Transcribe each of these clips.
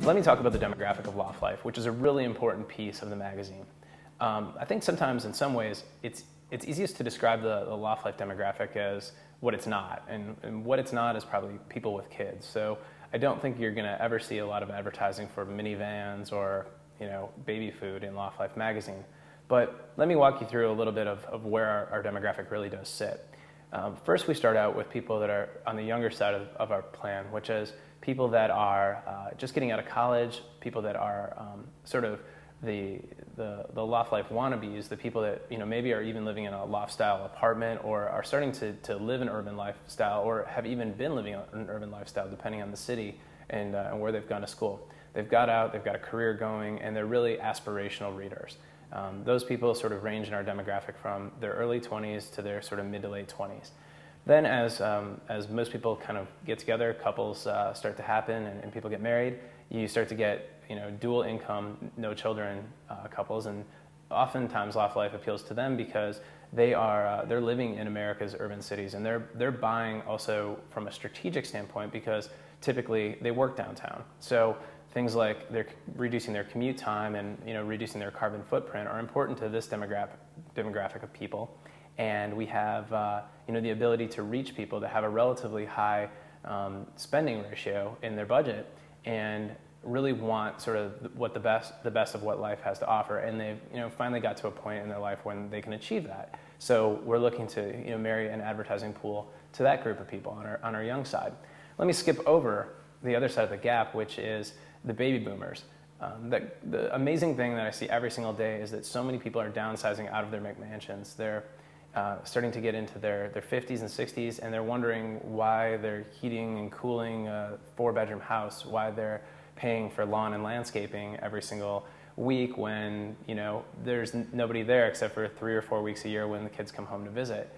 Let me talk about the demographic of Loft Life, which is a really important piece of the magazine. I think sometimes, in some ways, it's easiest to describe the Loft Life demographic as what it's not, and what it's not is probably people with kids. So I don't think you're going to ever see a lot of advertising for minivans or baby food in Loft Life magazine. But let me walk you through a little bit of where our demographic really does sit. First, we start out with people that are on the younger side of our plan, which is people that are just getting out of college, people that are sort of the Loft Life wannabes, the people that maybe are even living in a loft-style apartment or are starting to live an urban lifestyle or have even been living an urban lifestyle depending on the city and where they've gone to school. They've got out, they've got a career going, and they're really aspirational readers. Those people sort of range in our demographic from their early 20s to their sort of mid to late 20s. Then as most people kind of get together, couples start to happen and people get married, you start to get dual income, no children couples, and oftentimes Loft Life appeals to them because they're living in America's urban cities, and they're buying also from a strategic standpoint because typically they work downtown. So things like they're reducing their commute time and reducing their carbon footprint are important to this demographic of people. And we have the ability to reach people that have a relatively high spending ratio in their budget and really want sort of what the best of what life has to offer. And they've finally got to a point in their life when they can achieve that. So we're looking to marry an advertising pool to that group of people on our young side. Let me skip over the other side of the gap, which is the baby boomers. The amazing thing that I see every single day is that so many people are downsizing out of their McMansions. They're starting to get into their 50s and 60s, and they're wondering why they're heating and cooling a 4-bedroom house, why they're paying for lawn and landscaping every single week when there's nobody there except for 3 or 4 weeks a year when the kids come home to visit.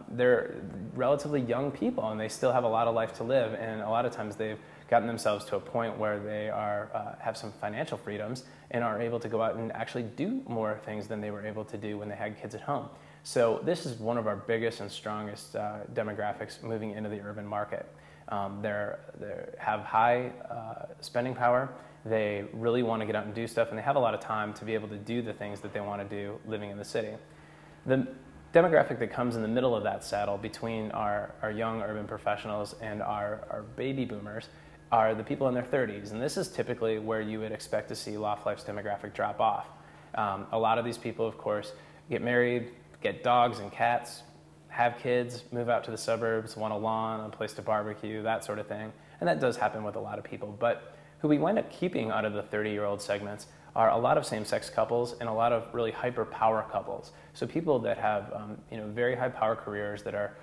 They're relatively young people, and they still have a lot of life to live, and a lot of times they've gotten themselves to a point where they have some financial freedoms and are able to go out and actually do more things than they were able to do when they had kids at home. So this is one of our biggest and strongest demographics moving into the urban market. They have high spending power. They really want to get out and do stuff, and they have a lot of time to be able to do the things that they want to do living in the city. The demographic that comes in the middle of that saddle between our young urban professionals and our baby boomers are the people in their 30s, and this is typically where you would expect to see Loft Life's demographic drop off. A lot of these people, of course, get married, get dogs and cats, have kids, move out to the suburbs, want a lawn, a place to barbecue, that sort of thing. And that does happen with a lot of people. But who we wind up keeping out of the 30-year-old segments are a lot of same-sex couples and a lot of really hyper-power couples. So people that have very high-power careers that are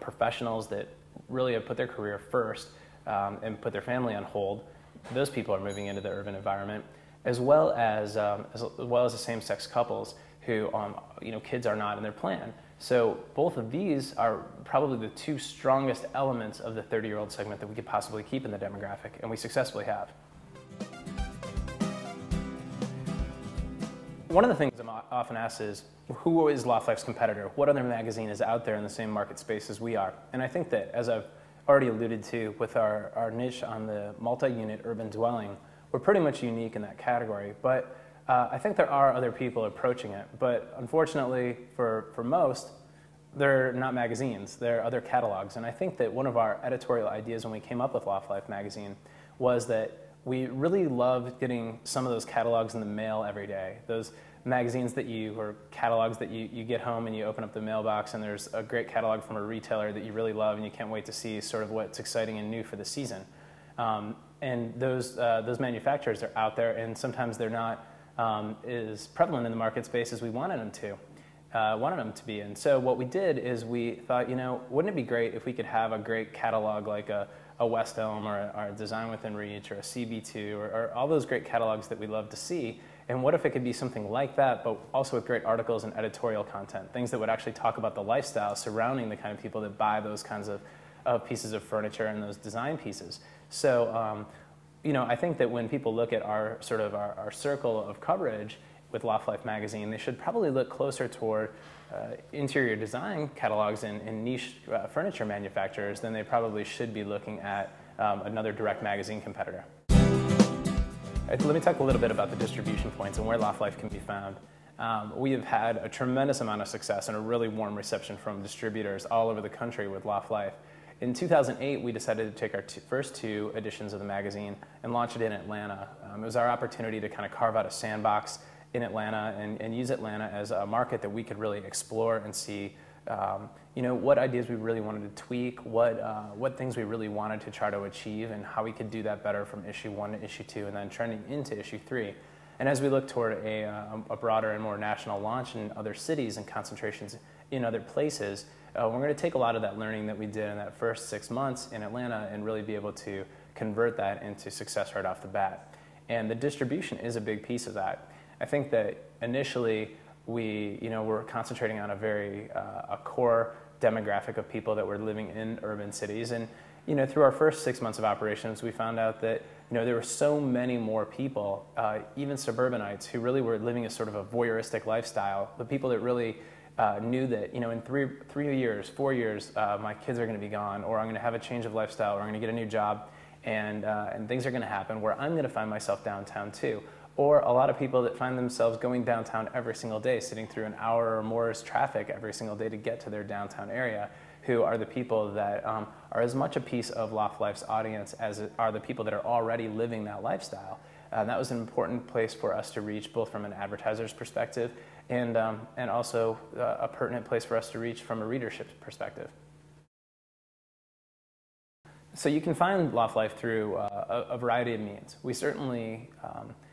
professionals that really have put their career first and put their family on hold. Those people are moving into the urban environment, as well as the same-sex couples who kids are not in their plan. So both of these are probably the two strongest elements of the 30-year-old segment that we could possibly keep in the demographic, and we successfully have. One of the things I'm often asked is, who is Loft Life's competitor? What other magazine is out there in the same market space as we are? And I think that, as I've already alluded to with our niche on the multi-unit urban dwelling, we're pretty much unique in that category. But I think there are other people approaching it, but unfortunately for most, they're not magazines, they're other catalogs. And I think that one of our editorial ideas when we came up with Loft Life magazine was that we really loved getting some of those catalogs in the mail every day. Those magazines or catalogs that you get home and you open up the mailbox and there's a great catalog from a retailer that you really love and you can't wait to see sort of what's exciting and new for the season. And those manufacturers are out there, and sometimes they're not is prevalent in the market space as we wanted them to be. And so what we did is we thought, wouldn't it be great if we could have a great catalog like a West Elm or a Design Within Reach or a CB2 or all those great catalogs that we love to see. And what if it could be something like that, but also with great articles and editorial content, things that would actually talk about the lifestyle surrounding the kind of people that buy those kinds of pieces of furniture and those design pieces. So I think that when people look at our circle of coverage with Loft Life magazine, they should probably look closer toward interior design catalogs and niche furniture manufacturers than they probably should be looking at another direct magazine competitor. Let me talk a little bit about the distribution points and where Loft Life can be found. We have had a tremendous amount of success and a really warm reception from distributors all over the country with Loft Life. In 2008, we decided to take our first two editions of the magazine and launch it in Atlanta. It was our opportunity to kind of carve out a sandbox in Atlanta and use Atlanta as a market that we could really explore and see what ideas we really wanted to tweak, what things we really wanted to try to achieve, and how we could do that better from issue 1 to issue 2 and then trending into issue 3. And as we look toward a broader and more national launch in other cities and concentrations in other places, we're going to take a lot of that learning that we did in that first 6 months in Atlanta and really be able to convert that into success right off the bat. And the distribution is a big piece of that. I think that initially we're concentrating on a core demographic of people that were living in urban cities. And through our first 6 months of operations, we found out that there were so many more people, even suburbanites, who really were living a sort of a voyeuristic lifestyle. The people that really knew that in 3 years, 4 years, my kids are going to be gone, or I'm going to have a change of lifestyle, or I'm going to get a new job, and things are going to happen where I'm going to find myself downtown too. Or a lot of people that find themselves going downtown every single day, sitting through an hour or more's traffic every single day to get to their downtown area, who are the people that are as much a piece of Loft Life's audience as are the people that are already living that lifestyle. And that was an important place for us to reach, both from an advertiser's perspective and also a pertinent place for us to reach from a readership perspective. So you can find Loft Life through a variety of means. We certainly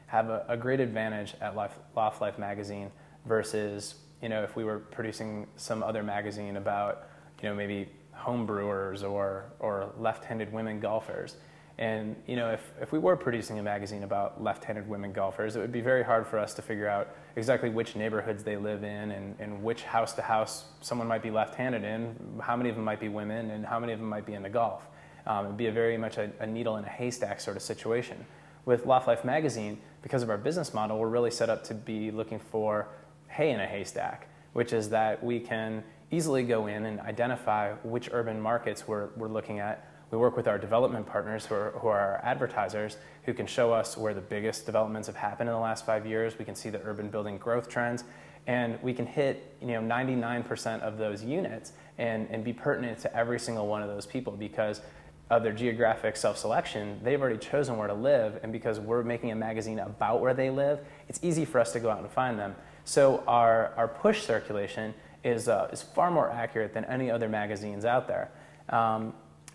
have a great advantage at Loft Life magazine versus if we were producing some other magazine about maybe home brewers or left-handed women golfers. And if we were producing a magazine about left-handed women golfers, it would be very hard for us to figure out exactly which neighborhoods they live in and which house to house someone might be left-handed in, how many of them might be women, and how many of them might be into golf. It'd be very much a needle in a haystack sort of situation. With Loft Life magazine, because of our business model, we're really set up to be looking for hay in a haystack, which is that we can easily go in and identify which urban markets we're looking at. We work with our development partners who are our advertisers, who can show us where the biggest developments have happened in the last 5 years. We can see the urban building growth trends, and we can hit 99% of those units and be pertinent to every single one of those people because of their geographic self-selection. They've already chosen where to live, and because we're making a magazine about where they live, it's easy for us to go out and find them. So our push circulation is far more accurate than any other magazines out there.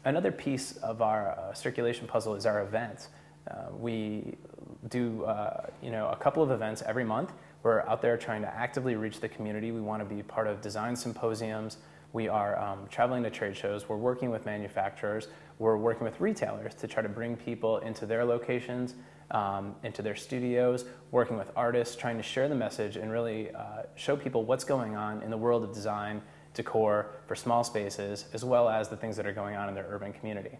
Another piece of our circulation puzzle is our events. We do a couple of events every month. We're out there trying to actively reach the community. We want to be part of design symposiums. We are traveling to trade shows. We're working with manufacturers. We're working with retailers to try to bring people into their locations, into their studios, working with artists, trying to share the message and really show people what's going on in the world of design, decor, for small spaces, as well as the things that are going on in their urban community.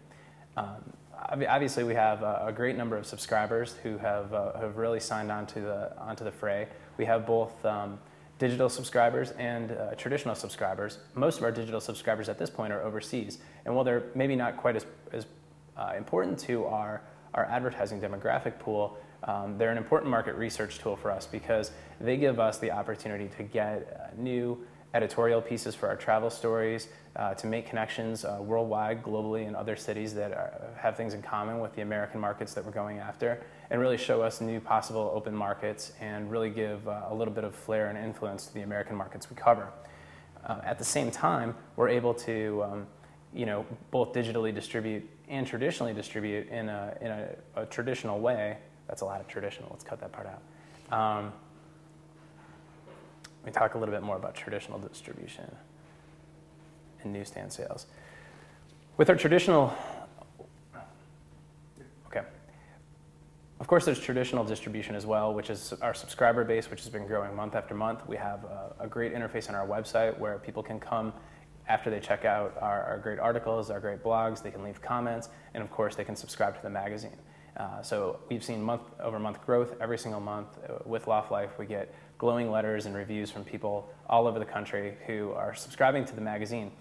Obviously, we have a great number of subscribers who have really signed onto the fray. We have both digital subscribers and traditional subscribers. Most of our digital subscribers at this point are overseas, and while they're maybe not quite as important to our advertising demographic pool, they're an important market research tool for us because they give us the opportunity to get new editorial pieces for our travel stories, to make connections worldwide, globally, in other cities that have things in common with the American markets that we're going after, and really show us new possible open markets and really give a little bit of flair and influence to the American markets we cover. At the same time, we're able to both digitally distribute and traditionally distribute in a traditional way. That's a lot of traditional. Let's cut that part out. We talk a little bit more about traditional distribution and newsstand sales. With our traditional, of course there's traditional distribution as well, which is our subscriber base, which has been growing month after month. We have a great interface on our website where people can come after they check out our great articles, our great blogs. They can leave comments, and of course they can subscribe to the magazine. So we've seen month-over-month growth every single month. With Loft Life, we get glowing letters and reviews from people all over the country who are subscribing to the magazine.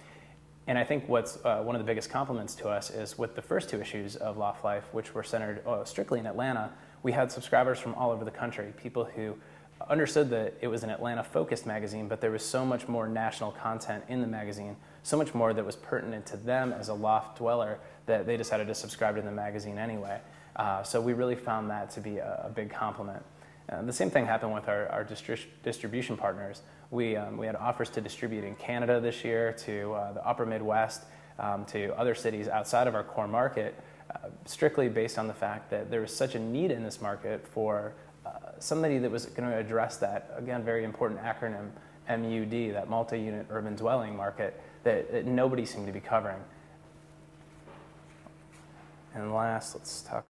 And I think what's one of the biggest compliments to us is with the first two issues of Loft Life, which were centered strictly in Atlanta, we had subscribers from all over the country, people who understood that it was an Atlanta-focused magazine, but there was so much more national content in the magazine, so much more that was pertinent to them as a loft dweller that they decided to subscribe to the magazine anyway. So we really found that to be a big compliment. The same thing happened with our distribution partners. We had offers to distribute in Canada this year, to the upper Midwest, to other cities outside of our core market, strictly based on the fact that there was such a need in this market for somebody that was going to address that, again, very important acronym, MUD, that multi-unit urban dwelling market, that nobody seemed to be covering. And last, let's talk